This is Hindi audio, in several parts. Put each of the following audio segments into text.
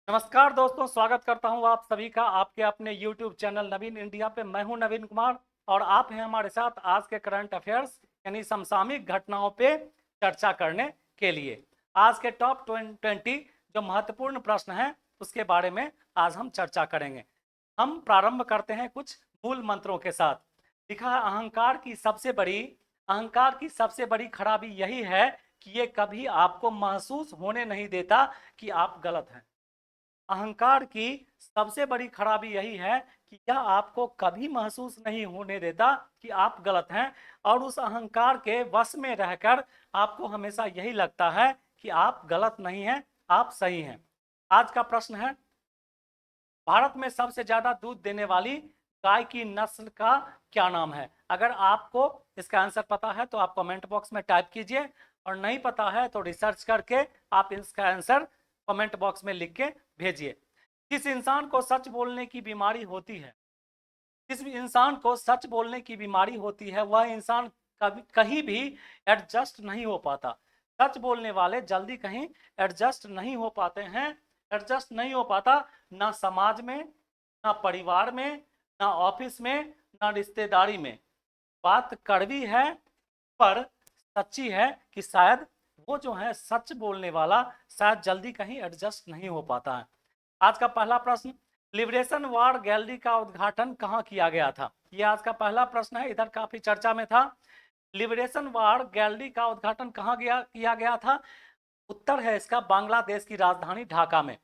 नमस्कार दोस्तों, स्वागत करता हूं आप सभी का आपके अपने YouTube चैनल नवीन इंडिया पे। मैं हूं नवीन कुमार और आप हैं हमारे साथ आज के करंट अफेयर्स यानी समसामयिक घटनाओं पे चर्चा करने के लिए। आज के टॉप 20 जो महत्वपूर्ण प्रश्न हैं उसके बारे में आज हम चर्चा करेंगे। हम प्रारंभ करते हैं कुछ मूल मंत्रों के साथ। लिखा है, अहंकार की सबसे बड़ी खराबी यही है कि ये कभी आपको महसूस होने नहीं देता कि आप गलत हैं। अहंकार की सबसे बड़ी खराबी यही है कि यह आपको कभी महसूस नहीं होने देता कि आप गलत हैं और उस अहंकार के वश में रहकर आपको हमेशा यही लगता है कि आप गलत नहीं हैं, आप सही हैं। आज का प्रश्न है, भारत में सबसे ज्यादा दूध देने वाली गाय की नस्ल का क्या नाम है? अगर आपको इसका आंसर पता है तो आप कमेंट बॉक्स में टाइप कीजिए और नहीं पता है तो रिसर्च करके आप इसका आंसर कमेंट बॉक्स में लिख के भेजिए। जिस इंसान को सच बोलने की बीमारी होती है जिस इंसान को सच बोलने की बीमारी होती है वह इंसान कभी कहीं भी एडजस्ट नहीं हो पाता। सच बोलने वाले जल्दी कहीं एडजस्ट नहीं हो पाते हैं। एडजस्ट नहीं हो पाता, ना समाज में, ना परिवार में, ना ऑफिस में, ना रिश्तेदारी में। बात कड़वी है पर सच्ची है कि शायद वो जो है सच बोलने वाला शायद जल्दी कहीं एडजस्ट नहीं हो पाता है। आज का पहला प्रश्न, लिबरेशन वार गैलरी का उद्घाटन कहाँ किया गया था? ये आज का पहला प्रश्न है, इधर काफी चर्चा में था। लिबरेशन वार गैलरी का उद्घाटन कहाँ किया गया था? उत्तर है इसका बांग्लादेश की राजधानी ढाका में।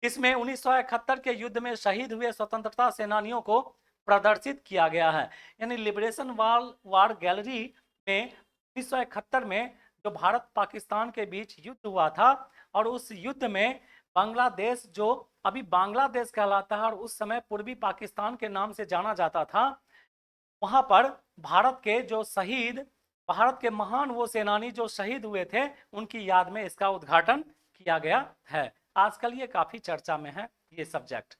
इसमें 1971 के युद्ध में शहीद हुए स्वतंत्रता सेनानियों को प्रदर्शित किया गया है। यानी लिबरेशन वार गैलरी में 1971 में जो भारत पाकिस्तान के बीच युद्ध हुआ था और उस युद्ध में बांग्लादेश, जो अभी बांग्लादेश कहलाता है और उस समय पूर्वी पाकिस्तान के नाम से जाना जाता था, वहां पर भारत के महान वो सेनानी जो शहीद हुए थे उनकी याद में इसका उद्घाटन किया गया है। आजकल ये काफी चर्चा में है ये सब्जेक्ट।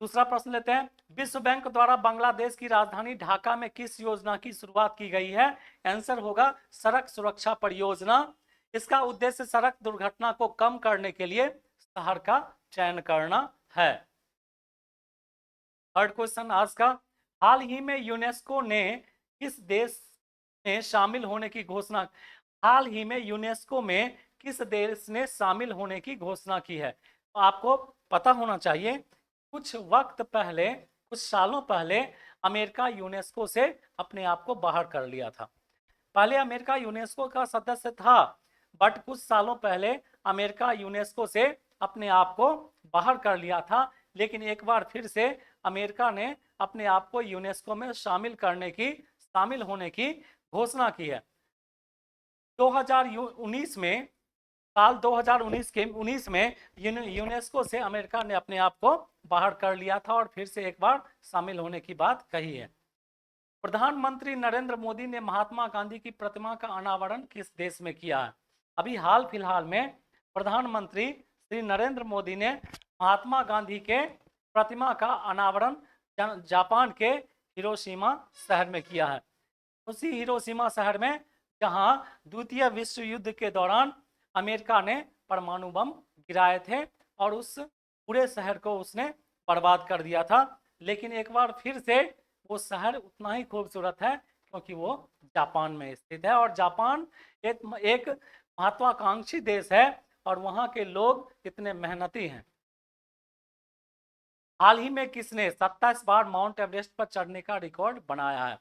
दूसरा प्रश्न लेते हैं, विश्व बैंक द्वारा बांग्लादेश की राजधानी ढाका में किस योजना की शुरुआत की गई है? आंसर होगा सड़क सुरक्षा परियोजना। इसका उद्देश्य सड़क दुर्घटना को कम करने के लिए शहर का चयन करना है। थर्ड क्वेश्चन आज का, हाल ही में यूनेस्को ने किस देश में शामिल होने की घोषणा हाल ही में यूनेस्को में किस देश ने शामिल होने की घोषणा की है? तो आपको पता होना चाहिए, कुछ वक्त पहले, कुछ सालों पहले अमेरिका यूनेस्को से अपने आप को बाहर कर लिया था। पहले अमेरिका यूनेस्को का सदस्य था, बट कुछ सालों पहले अमेरिका यूनेस्को से अपने आप को बाहर कर लिया था, लेकिन एक बार फिर से अमेरिका ने अपने आप को यूनेस्को में शामिल होने की घोषणा की है। 2019 में, साल 2019 में यूनेस्को से अमेरिका ने अपने आप को बाहर कर लिया था और फिर से एक बार शामिल होने की बात कही है। प्रधानमंत्री नरेंद्र मोदी ने महात्मा गांधी की प्रतिमा का अनावरण किस देश में किया है? अभी हाल फिलहाल में प्रधानमंत्री श्री नरेंद्र मोदी ने महात्मा गांधी के प्रतिमा का अनावरण जापान के हिरोशिमा शहर में किया है। उसी हिरोशिमा शहर में जहां द्वितीय विश्व युद्ध के दौरान अमेरिका ने परमाणु बम गिराए थे और उस पूरे शहर को उसने बर्बाद कर दिया था। लेकिन एक बार फिर से वो शहर उतना ही खूबसूरत है क्योंकि वो जापान में स्थित है और जापान एक महत्वाकांक्षी देश है और वहाँ के लोग इतने मेहनती हैं। हाल ही में किसने 27 बार माउंट एवरेस्ट पर चढ़ने का रिकॉर्ड बनाया है?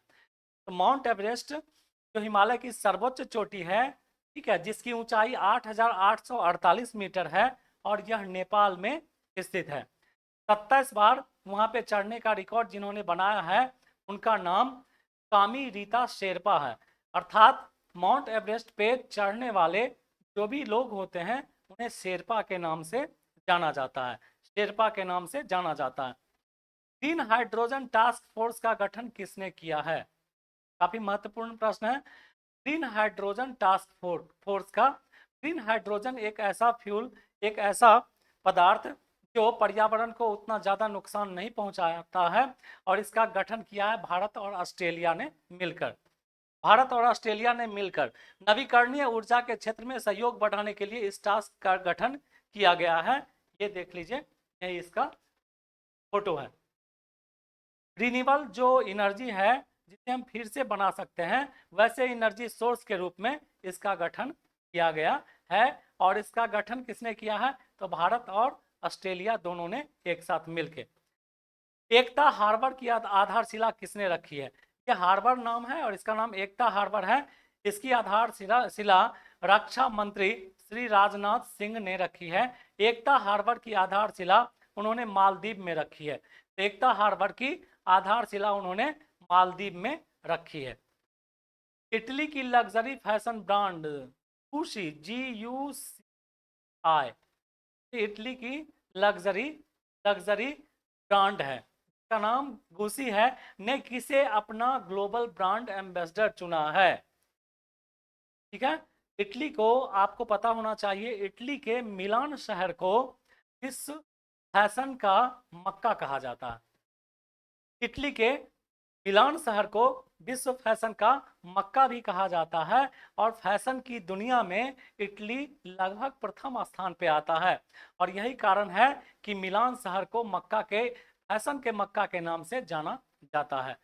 तो माउंट एवरेस्ट जो हिमालय की सर्वोच्च चोटी है, ठीक है, जिसकी ऊंचाई 8,848 मीटर है और यह नेपाल में स्थित है। 27 बार वहां पे चढ़ने का रिकॉर्ड जिन्होंने बनाया है उनका नाम कामी रीता शेरपा है। अर्थात माउंट एवरेस्ट पे चढ़ने वाले जो भी लोग होते हैं उन्हें शेरपा के नाम से जाना जाता है। शेरपा के नाम से जाना जाता है। ग्रीन हाइड्रोजन टास्क फोर्स का गठन किसने किया है? काफी महत्वपूर्ण प्रश्न है। ग्रीन हाइड्रोजन टास्क फोर्स का, ग्रीन हाइड्रोजन एक ऐसा पदार्थ जो पर्यावरण को उतना ज्यादा नुकसान नहीं पहुंचाता है और इसका गठन किया है भारत और ऑस्ट्रेलिया ने मिलकर। नवीकरणीय ऊर्जा के क्षेत्र में सहयोग बढ़ाने के लिए इस टास्क का गठन किया गया है। ये देख लीजिए, यही इसका फोटो है। रिन्यूएबल जो एनर्जी है जिसे हम फिर से बना सकते हैं, वैसे एनर्जी सोर्स के रूप में इसका गठन किया गया है। और इसका गठन किसने किया है? तो भारत और ऑस्ट्रेलिया दोनों ने एक साथ मिलकर। एकता हार्बर की आधारशिला किसने रखी है? ये हार्बर नाम है और इसका नाम एकता हार्बर है। इसकी आधारशिला रक्षा मंत्री श्री राजनाथ सिंह ने रखी है। एकता हार्बर की आधारशिला उन्होंने मालदीव में रखी है। एकता हार्बर की आधारशिला उन्होंने मालदीव में रखी है। इटली की luxury fashion brand Gucci, GUCI, Italy की लग्जरी ब्रांड है, इसका नाम गुशी है, ने किसे अपना ग्लोबल ब्रांड एम्बेसडर चुना है? ठीक है, इटली को आपको पता होना चाहिए, इटली के मिलान शहर को इस फैशन का मक्का कहा जाता है। इटली के मिलान शहर को विश्व फैशन का मक्का भी कहा जाता है और फैशन की दुनिया में इटली लगभग प्रथम स्थान पे आता है। और यही कारण है कि मिलान शहर को मक्का के फैशन के मक्का के नाम से जाना जाता है।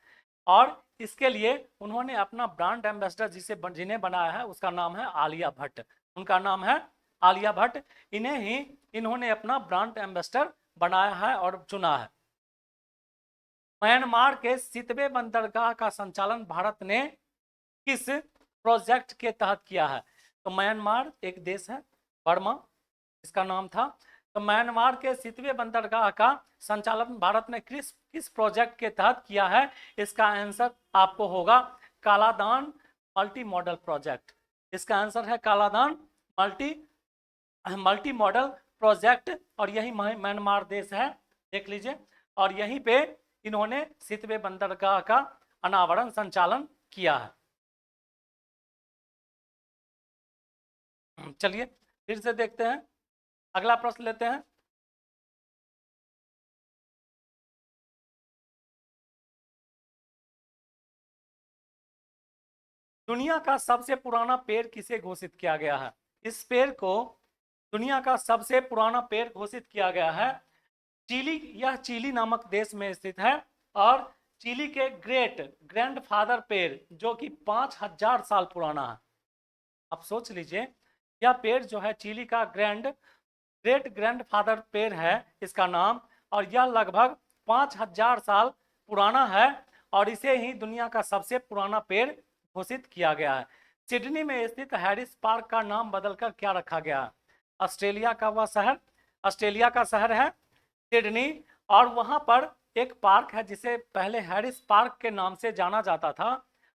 और इसके लिए उन्होंने अपना ब्रांड एम्बेसडर जिन्हें बनाया है उसका नाम है आलिया भट्ट। उनका नाम है आलिया भट्ट। इन्होंने अपना ब्रांड एम्बेसडर बनाया है और चुना है। म्यांमार के सितवे बंदरगाह का संचालन भारत ने किस प्रोजेक्ट के तहत किया है? तो म्यांमार एक देश है, बर्मा इसका नाम था। तो म्यांमार के सितवे बंदरगाह का संचालन भारत ने किस प्रोजेक्ट के तहत किया है? इसका आंसर आपको होगा कालादान मल्टी मॉडल प्रोजेक्ट। इसका आंसर है कालादान मल्टी मॉडल प्रोजेक्ट। और यही म्यांमार देश है, देख लीजिए। और यहीं पे इन्होंने सितवे बंदरगाह का अनावरण संचालन किया है। चलिए फिर से देखते हैं, अगला प्रश्न लेते हैं। दुनिया का सबसे पुराना पेड़ किसे घोषित किया गया है? इस पेड़ को दुनिया का सबसे पुराना पेड़ घोषित किया गया है चिली। यह चिली नामक देश में स्थित है और चिली के ग्रैंडफादर पेड़ जो कि 5000 साल पुराना है। आप सोच लीजिए, यह पेड़ जो है चिली का ग्रेट ग्रैंडफादर पेड़ है इसका नाम, और यह लगभग 5000 साल पुराना है और इसे ही दुनिया का सबसे पुराना पेड़ घोषित किया गया है। सिडनी में स्थित हैरिस पार्क का नाम बदलकर क्या रखा गया है? ऑस्ट्रेलिया का शहर है सिडनी, और वहां पर एक पार्क है जिसे पहले हैरिस पार्क के नाम से जाना जाता था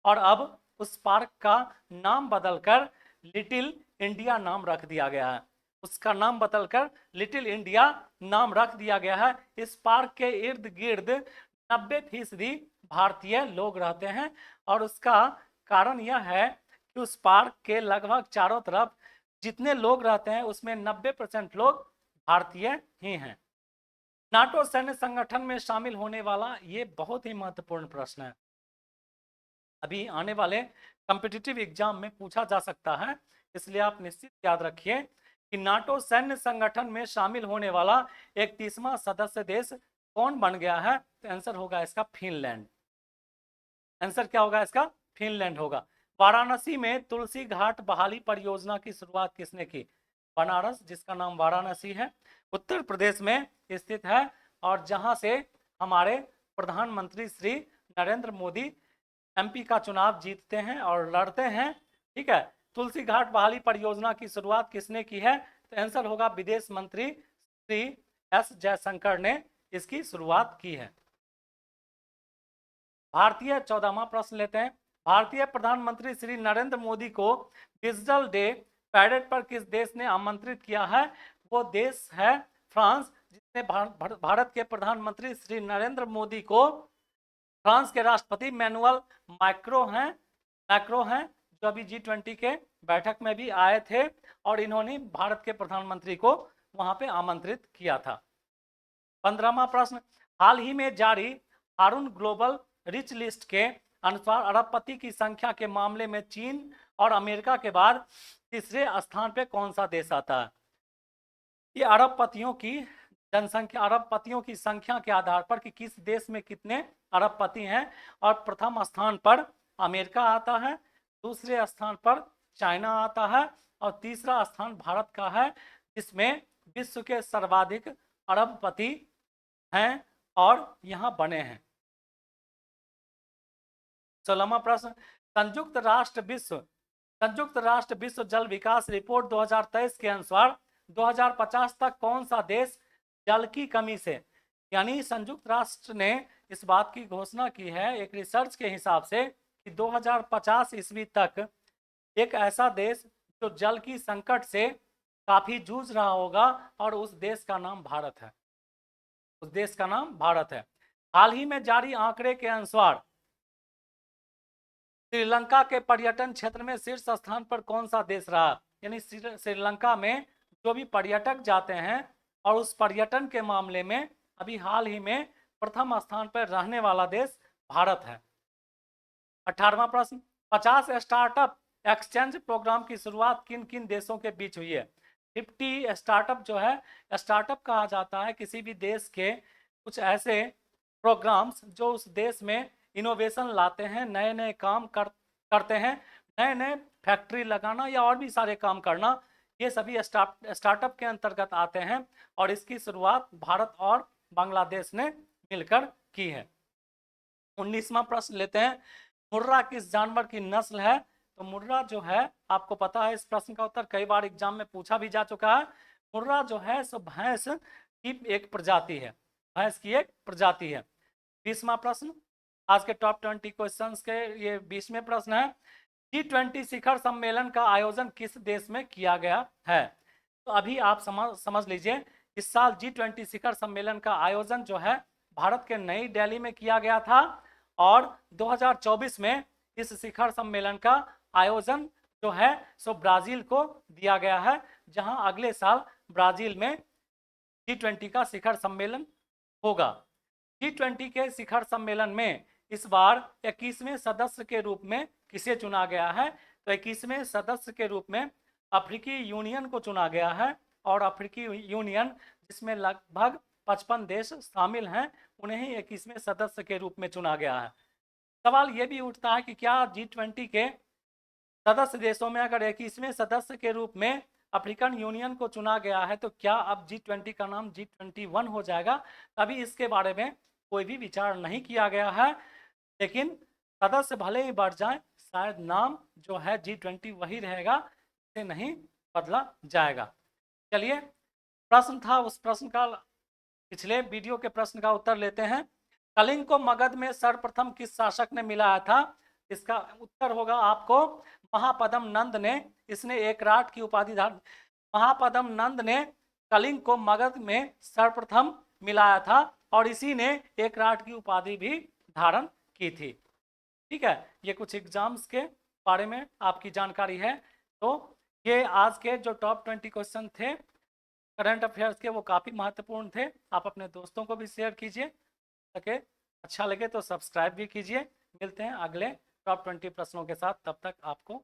और अब उस पार्क का नाम बदलकर लिटिल इंडिया नाम रख दिया गया है। उसका नाम बदलकर लिटिल इंडिया नाम रख दिया गया है। इस पार्क के इर्द गिर्द 90% भारतीय लोग रहते हैं और उसका कारण यह है कि उस पार्क के लगभग चारों तरफ जितने लोग रहते हैं उसमें 90% लोग भारतीय ही हैं। नाटो सैन्य संगठन में शामिल होने वाला ये बहुत ही महत्वपूर्ण प्रश्न है, अभी आने वाले कॉम्पिटिटिव एग्जाम में पूछा जा सकता है, इसलिए आप निश्चित याद रखिए कि नाटो सैन्य संगठन में शामिल होने वाला 31वां सदस्य देश कौन बन गया है? तो आंसर होगा इसका फिनलैंड। आंसर क्या होगा इसका? फिनलैंड होगा। वाराणसी में तुलसी घाट बहाली परियोजना की शुरुआत किसने की? बनारस, जिसका नाम वाराणसी है, उत्तर प्रदेश में स्थित है और जहां से हमारे प्रधानमंत्री श्री नरेंद्र मोदी MP का चुनाव जीतते हैं और लड़ते हैं। ठीक है, तुलसी घाट बहाली परियोजना की शुरुआत किसने की है? तो आंसर होगा विदेश मंत्री श्री S जयशंकर ने इसकी शुरुआत की है। भारतीय 14वां प्रश्न लेते हैं। भारतीय प्रधानमंत्री श्री नरेंद्र मोदी को डिजिटल डे पैरेड पर किस देश ने आमंत्रित किया है? वो देश है फ्रांस, जिसने भारत के प्रधानमंत्री श्री नरेंद्र मोदी को फ्रांस के राष्ट्रपति मैनुअल मैक्रो हैं जो अभी G20 के बैठक में भी आए थे और इन्होंने भारत के प्रधानमंत्री को वहां पे आमंत्रित किया था। 15वां प्रश्न, हाल ही में जारी हारून ग्लोबल रिच लिस्ट के अनुसार अरबपति की संख्या के मामले में चीन और अमेरिका के बाद तीसरे स्थान पे कौन सा देश आता है? ये अरबपतियों की जनसंख्या, अरबपतियों की संख्या के आधार पर कि किस देश में कितने अरबपति हैं, और प्रथम स्थान पर अमेरिका आता है, दूसरे स्थान पर चाइना आता है, और तीसरा स्थान भारत का है, जिसमें विश्व के सर्वाधिक अरबपति हैं और यहाँ बने हैं। 16वां प्रश्न, संयुक्त राष्ट्र विश्व जल विकास रिपोर्ट 2023 के अनुसार 2050 तक कौन सा देश जल की कमी से, यानी संयुक्त राष्ट्र ने इस बात की घोषणा की है एक रिसर्च के हिसाब से कि 2050 ईस्वी तक एक ऐसा देश जो जल की संकट से काफी जूझ रहा होगा, और उस देश का नाम भारत है। उस देश का नाम भारत है। हाल ही में जारी आंकड़े के अनुसार श्रीलंका के पर्यटन क्षेत्र में शीर्ष स्थान पर कौन सा देश रहा, यानी श्रीलंका में जो भी पर्यटक जाते हैं और उस पर्यटन के मामले में अभी हाल ही में प्रथम स्थान पर रहने वाला देश भारत है। 18वां प्रश्न, 50 स्टार्टअप एक्सचेंज प्रोग्राम की शुरुआत किन किन देशों के बीच हुई है। 50 स्टार्टअप जो है, स्टार्टअप कहा जाता है किसी भी देश के कुछ ऐसे प्रोग्राम्स जो उस देश में इनोवेशन लाते हैं, नए नए काम करते हैं, नए नए फैक्ट्री लगाना या और भी सारे काम करना, ये सभी स्टार्टअप के अंतर्गत आते हैं, और इसकी शुरुआत भारत और बांग्लादेश ने मिलकर की है। 19वां प्रश्न लेते हैं, मुर्रा किस जानवर की नस्ल है। तो मुर्रा जो है, आपको पता है इस प्रश्न का उत्तर कई बार एग्जाम में पूछा भी जा चुका है। मुर्रा जो है सो भैंस की एक प्रजाति है, भैंस की एक प्रजाति है। 20वां प्रश्न, आज के टॉप 20 क्वेश्चंस के ये 20वें प्रश्न है, G20 शिखर सम्मेलन का आयोजन किस देश में किया गया है। तो अभी आप समझ लीजिए, इस साल G20 शिखर सम्मेलन का आयोजन जो है भारत के नई दिल्ली में किया गया था, और 2024 में इस शिखर सम्मेलन का आयोजन जो है सो ब्राजील को दिया गया है, जहां अगले साल ब्राजील में G20 का शिखर सम्मेलन होगा। G20 के शिखर सम्मेलन में इस बार 21वें सदस्य के रूप में किसे चुना गया है। तो 21वें सदस्य के रूप में अफ्रीकी यूनियन को चुना गया है, और अफ्रीकी यूनियन जिसमें लगभग 55 देश शामिल हैं, उन्हें ही 21वें सदस्य के रूप में चुना गया है। सवाल ये भी उठता है कि क्या G20 के सदस्य देशों में अगर 21वें सदस्य के रूप में अफ्रीकन यूनियन को चुना गया है, तो क्या अब G20 का नाम G21 हो जाएगा। अभी इसके बारे में कोई भी विचार नहीं किया गया है, लेकिन सदस्य भले ही बढ़ जाए, शायद नाम जो है G20 वही रहेगा, इसे नहीं बदला जाएगा। चलिए, प्रश्न था, उस प्रश्न का पिछले वीडियो के प्रश्न का उत्तर लेते हैं। कलिंग को मगध में सर्वप्रथम किस शासक ने मिलाया था। इसका उत्तर होगा आपको महापद्म नंद ने। इसने एकराट की उपाधि धारण, महापद्म नंद ने कलिंग को मगध में सर्वप्रथम मिलाया था, और इसी ने एकराट की उपाधि भी धारण की थी। ठीक है, ये कुछ एग्जाम्स के बारे में आपकी जानकारी है। तो ये आज के जो टॉप 20 क्वेश्चन थे करंट अफेयर्स के, वो काफ़ी महत्वपूर्ण थे। आप अपने दोस्तों को भी शेयर कीजिए, ताकि अच्छा लगे तो सब्सक्राइब भी कीजिए। मिलते हैं अगले टॉप 20 प्रश्नों के साथ, तब तक आपको